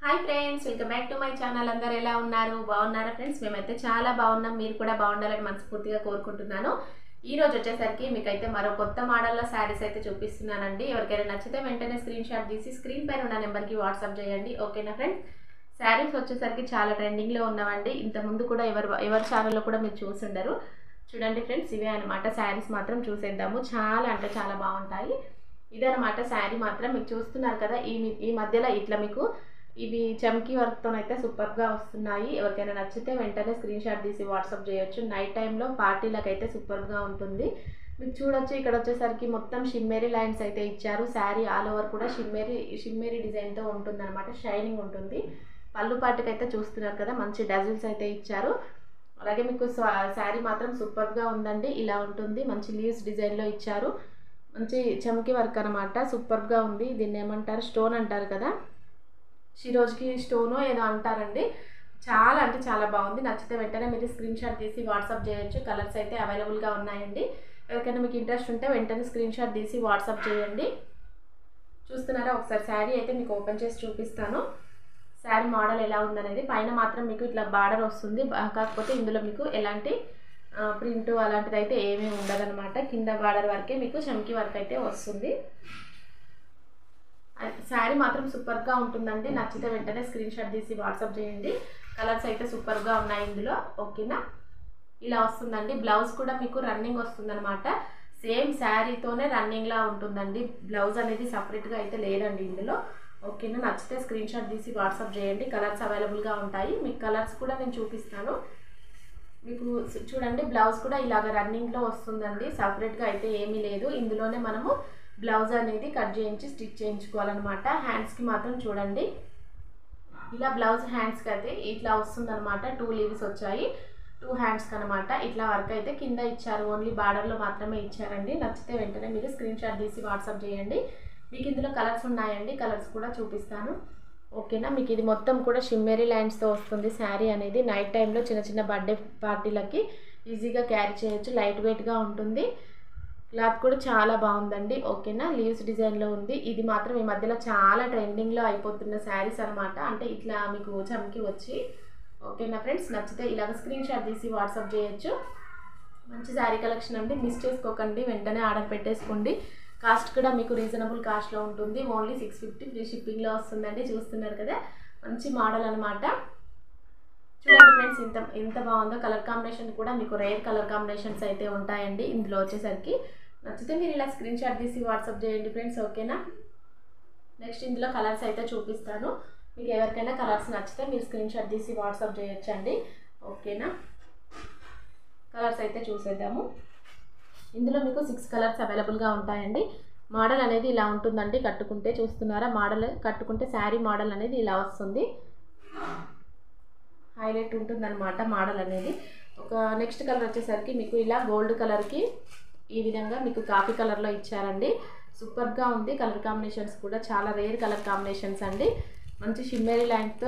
Hi friends, welcome back to my channel. అందరూ ఎలా ఉన్నారు? బాగున్నారా ఫ్రెండ్స్? మేమైతే చాలా బాగున్నాం. మీరు కూడా బాగుండాలని మనస్ఫూర్తిగా కోరుకుంటున్నాను. ఈ రోజు వచ్చేసరికి మీకైతే మరో కొత్త మోడల్లో శారీస్ అయితే చూపిస్తున్నానండి. ఎవరికైనా నచ్చితే వెంటనే స్క్రీన్ షాట్ తీసి స్క్రీన్ పైన ఉన్న నెంబర్కి వాట్సాప్ చేయండి. ఓకేనా ఫ్రెండ్స్? శారీస్ వచ్చేసరికి చాలా ట్రెండింగ్లో ఉన్నవండి. ఇంతకుముందు కూడా ఎవరి ఛానల్లో కూడా మీరు చూసుండరు. చూడండి ఫ్రెండ్స్, ఇవే అనమాట శారీస్. మాత్రం చూసేద్దాము. చాలా అంటే చాలా బాగుంటాయి. ఇదనమాట శారీ మాత్రం మీకు చూస్తున్నారు కదా. ఈ మధ్యలో ఇట్లా మీకు ఇవి చమ్కీ వర్క్తో అయితే సూపర్గా వస్తున్నాయి. ఎవరికైనా నచ్చితే వెంటనే స్క్రీన్ షాట్ తీసి వాట్సాప్ చేయొచ్చు. నైట్ టైంలో పార్టీలకు అయితే సూపర్గా ఉంటుంది. మీకు చూడొచ్చు, ఇక్కడ వచ్చేసరికి మొత్తం షిమ్మేరీ లైన్స్ అయితే ఇచ్చారు. శారీ ఆల్ ఓవర్ కూడా షిమ్మేరీ డిజైన్తో ఉంటుంది అనమాట. షైనింగ్ ఉంటుంది. పళ్ళు పాటుకు అయితే చూస్తున్నారు కదా, మంచి డజిల్స్ అయితే ఇచ్చారు. అలాగే మీకు శారీ మాత్రం సూపర్గా ఉందండి. ఇలా ఉంటుంది, మంచి లీవ్స్ డిజైన్లో ఇచ్చారు. మంచి చమ్కీ వర్క్ అనమాట. సూపర్గా ఉంది. దీన్ని ఏమంటారు, స్టోన్ అంటారు కదా, షిరోజ్కి స్టోను ఏదో అంటారండి. చాలా అంటే చాలా బాగుంది. నచ్చితే వెంటనే మీరు స్క్రీన్ షాట్ తీసి వాట్సాప్ చేయొచ్చు. కలర్స్ అయితే అవైలబుల్గా ఉన్నాయండి. ఎవరికైనా మీకు ఇంట్రెస్ట్ ఉంటే వెంటనే స్క్రీన్ షాట్ తీసి వాట్సాప్ చేయండి. చూస్తున్నారా, ఒకసారి శారీ అయితే మీకు ఓపెన్ చేసి చూపిస్తాను. శారీ మోడల్ ఎలా ఉందనేది. పైన మాత్రం మీకు ఇట్లా బార్డర్ వస్తుంది. కాకపోతే ఇందులో మీకు ఎలాంటి ప్రింట్ అలాంటిది అయితే ఏమీ ఉండదన్నమాట. కింద బార్డర్ వరకే మీకు చమ్కీ వర్క్ అయితే వస్తుంది. శారీ మాత్రం సూపర్గా ఉంటుందండి. నచ్చితే వెంటనే స్క్రీన్ షాట్ తీసి వాట్సాప్ చేయండి. కలర్స్ అయితే సూపర్గా ఉన్నాయి ఇందులో. ఓకేనా, ఇలా వస్తుందండి. బ్లౌజ్ కూడా మీకు రన్నింగ్ వస్తుందన్నమాట. సేమ్ శారీతోనే రన్నింగ్లా ఉంటుందండి. బ్లౌజ్ అనేది సపరేట్గా అయితే లేదండి ఇందులో. ఓకేనా, నచ్చితే స్క్రీన్ షాట్ తీసి వాట్సాప్ చేయండి. కలర్స్ అవైలబుల్గా ఉంటాయి. మీకు కలర్స్ కూడా నేను చూపిస్తాను. మీకు చూడండి, బ్లౌజ్ కూడా ఇలాగ రన్నింగ్లో వస్తుందండి. సపరేట్గా అయితే ఏమీ లేదు. ఇందులోనే మనము బ్లౌజ్ అనేది కట్ చేయించి స్టిచ్ చేయించుకోవాలన్నమాట. హ్యాండ్స్కి మాత్రం చూడండి, ఇలా బ్లౌజ్ హ్యాండ్స్కి అయితే ఇట్లా వస్తుందన్నమాట. 2 లీవ్స్ వచ్చాయి 2 హ్యాండ్స్కి అనమాట. ఇట్లా వర్క్ అయితే కింద ఇచ్చారు. ఓన్లీ బార్డర్లో మాత్రమే ఇచ్చారండి. నచ్చితే వెంటనే మీరు స్క్రీన్ షాట్ తీసి వాట్సాప్ చేయండి. మీకు ఇందులో కలర్స్ ఉన్నాయండి. కలర్స్ కూడా చూపిస్తాను. ఓకేనా, మీకు ఇది మొత్తం కూడా షిమ్మేరీ లైన్స్తో వస్తుంది శారీ అనేది. నైట్ టైంలో చిన్న చిన్న బర్త్డే పార్టీలకి ఈజీగా క్యారీ చేయొచ్చు. లైట్ వెయిట్గా ఉంటుంది. క్లాత్ కూడా చాలా బాగుందండి. ఓకేనా, లీవ్స్ డిజైన్లో ఉంది. ఇది మాత్రం ఈ మధ్యలో చాలా ట్రెండింగ్లో అయిపోతున్న శారీస్ అనమాట. అంటే ఇట్లా మీకు చమ్కి వచ్చి. ఓకేనా ఫ్రెండ్స్, నచ్చితే ఇలాగ స్క్రీన్ షాట్ తీసి వాట్సాప్ చేయొచ్చు. మంచి శారీ కలెక్షన్ అండి. మిస్ చేసుకోకండి, వెంటనే ఆర్డర్ పెట్టేసుకోండి. కాస్ట్ కూడా మీకు రీజనబుల్ కాస్ట్లో ఉంటుంది. ఓన్లీ 650 ఫ్రీ షిప్పింగ్లో వస్తుందండి. చూస్తున్నారు కదా, మంచి మోడల్ అనమాట. చూడండి ఫ్రెండ్స్, ఎంత బాగుందో. కలర్ కాంబినేషన్ కూడా మీకు రేర్ కలర్ కాంబినేషన్స్ అయితే ఉంటాయండి ఇందులో వచ్చేసరికి. నచ్చితే మీరు ఇలా స్క్రీన్ షాట్ తీసి వాట్సాప్ చేయండి ఫ్రెండ్స్. ఓకేనా, నెక్స్ట్ ఇందులో కలర్స్ అయితే చూపిస్తాను. మీకు ఎవరికైనా కలర్స్ నచ్చితే మీరు స్క్రీన్ షాట్ తీసి వాట్సాప్ చేయొచ్చండి. ఓకేనా, కలర్స్ అయితే చూసేద్దాము. ఇందులో మీకు 6 కలర్స్ అవైలబుల్గా ఉంటాయండి. మోడల్ అనేది ఇలా ఉంటుందండి. కట్టుకుంటే చూస్తున్నారా, మోడల్ కట్టుకుంటే శారీ మోడల్ అనేది ఇలా వస్తుంది. హైలైట్ ఉంటుందన్నమాట మోడల్ అనేది. ఒక నెక్స్ట్ కలర్ వచ్చేసరికి మీకు ఇలా గోల్డ్ కలర్కి ఈ విధంగా మీకు కాఫీ కలర్లో ఇచ్చారండి. సూపర్గా ఉంది. కలర్ కాంబినేషన్స్ కూడా చాలా రేర్ కలర్ కాంబినేషన్స్ అండి. మంచి షిమ్మేరీ లైన్తో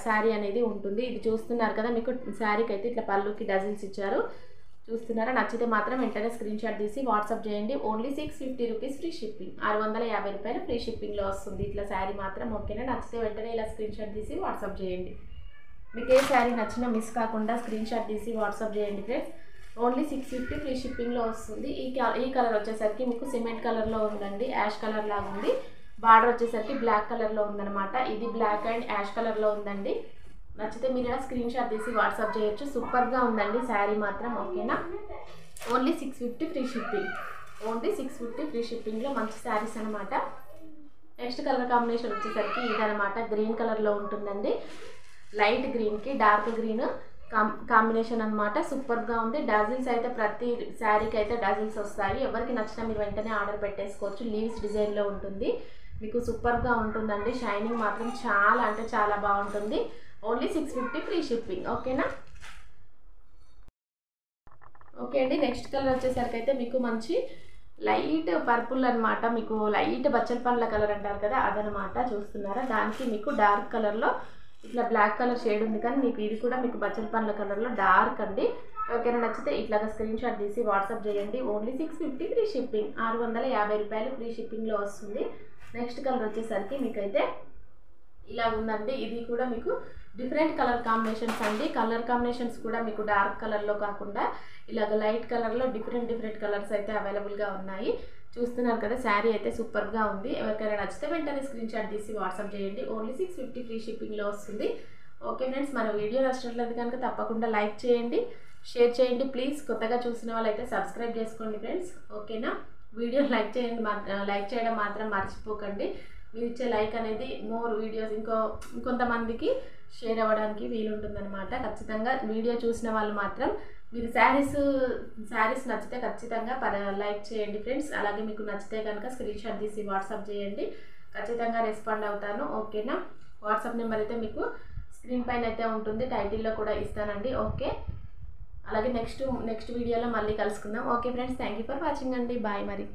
శారీ అనేది ఉంటుంది. ఇది చూస్తున్నారు కదా, మీకు శారీకి అయితే ఇట్లా పళ్ళుకి డజిల్స్ ఇచ్చారు. చూస్తున్నారా, నచ్చితే మాత్రం వెంటనే స్క్రీన్ షాట్ తీసి వాట్సాప్ చేయండి. Only 650 rupees free shipping. 650 రూపాయలు ఫ్రీ షిప్పింగ్లో వస్తుంది ఇట్లా శారీ మాత్రం. ఓకేనా, నచ్చితే వెంటనే ఇలా స్క్రీన్ షాట్ తీసి వాట్సాప్ చేయండి. మీకు ఏ శారీ నచ్చినా మిస్ కాకుండా స్క్రీన్ షాట్ తీసి వాట్సాప్ చేయండి ఫ్రెండ్స్. ఓన్లీ 650 ఫ్రీ షిప్పింగ్లో వస్తుంది. ఈ కలర్ వచ్చేసరికి మీకు సిమెంట్ కలర్లో ఉందండి. యాష్ కలర్ లాగా ఉంది. బార్డర్ వచ్చేసరికి బ్లాక్ కలర్లో ఉందన్నమాట. ఇది బ్లాక్ అండ్ యాష్ కలర్లో ఉందండి. నచ్చితే మీరు ఇలా స్క్రీన్ షాట్ తీసి వాట్సాప్ చేయొచ్చు. సూపర్గా ఉందండి శారీ మాత్రం. ఓకేనా, only 650 free shipping. Only 650 free షిప్పింగ్లో మంచి శారీస్ అనమాట. నెక్స్ట్ కలర్ కాంబినేషన్ వచ్చేసరికి ఇదనమాట. గ్రీన్ కలర్లో ఉంటుందండి. లైట్ గ్రీన్కి డార్క్ గ్రీన్ కాంబినేషన్ అనమాట. సూపర్గా ఉంది. డజిల్స్ అయితే ప్రతి శారీకి అయితే డజిల్స్ వస్తాయి. ఎవరికి నచ్చినా మీరు వెంటనే ఆర్డర్ పెట్టేసుకోవచ్చు. లీవ్స్ డిజైన్లో ఉంటుంది. మీకు సూపర్గా ఉంటుందండి. షైనింగ్ మాత్రం చాలా అంటే చాలా బాగుంటుంది. Only 650 free shipping. ఓకేనా, ఓకే అండి. నెక్స్ట్ కలర్ వచ్చేసరికి అయితే మీకు మంచి లైట్ పర్పుల్ అనమాట. మీకు లైట్ బచ్చల పండ్ల కలర్ అంటారు కదా, అదనమాట. చూస్తున్నారా, దానికి మీకు డార్క్ కలర్లో ఇట్లా బ్లాక్ కలర్ షేడ్ ఉంది. కానీ మీకు ఇది కూడా మీకు బచ్చల పండ్ల కలర్లో డార్క్ అండి. ఓకేనా, నచ్చితే ఇట్లాగా స్క్రీన్ షాట్ తీసి వాట్సాప్ చేయండి. Only 650 free shipping. 650 రూపాయలు ఫ్రీ షిప్పింగ్లో వస్తుంది. నెక్స్ట్ కలర్ వచ్చేసరికి మీకైతే ఇలా ఉందండి. ఇది కూడా మీకు డిఫరెంట్ కలర్ కాంబినేషన్స్ అండి. కలర్ కాంబినేషన్స్ కూడా మీకు డార్క్ కలర్లో కాకుండా ఇలాగ లైట్ కలర్లో డిఫరెంట్ కలర్స్ అయితే అవైలబుల్గా ఉన్నాయి. చూస్తున్నారు కదా, శారీ అయితే సూపర్గా ఉంది. ఎవరికైనా నచ్చితే వెంటనే స్క్రీన్ షాట్ తీసి వాట్సాప్ చేయండి. ఓన్లీ 650 ఫ్రీ షిప్పింగ్లో వస్తుంది. ఓకే ఫ్రెండ్స్, మన వీడియో నచ్చినట్లయితే కనుక తప్పకుండా లైక్ చేయండి, షేర్ చేయండి. ప్లీజ్ కొత్తగా చూసిన వాళ్ళైతే సబ్స్క్రైబ్ చేసుకోండి ఫ్రెండ్స్. ఓకేనా, వీడియో లైక్ చేయండి, లైక్ చేయడం మాత్రం మర్చిపోకండి. మీరు ఇచ్చే లైక్ అనేది మోర్ వీడియోస్ ఇంకొంతమందికి షేర్ అవ్వడానికి వీలుంటుందన్నమాట. ఖచ్చితంగా వీడియో చూసిన వాళ్ళు మాత్రం మీరు శారీస్ నచ్చితే ఖచ్చితంగా లైక్ చేయండి ఫ్రెండ్స్. అలాగే మీకు నచ్చితే కనుక స్క్రీన్ షాట్ తీసి వాట్సాప్ చేయండి, ఖచ్చితంగా రెస్పాండ్ అవుతాను. ఓకేనా, వాట్సాప్ నెంబర్ అయితే మీకు స్క్రీన్ పైన అయితే ఉంటుంది, టైటిల్లో కూడా ఇస్తానండి. ఓకే, అలాగే నెక్స్ట్ వీడియోలో మళ్ళీ కలుసుకుందాం. Okay friends, thank you for watching అండి. బాయ్ మరి.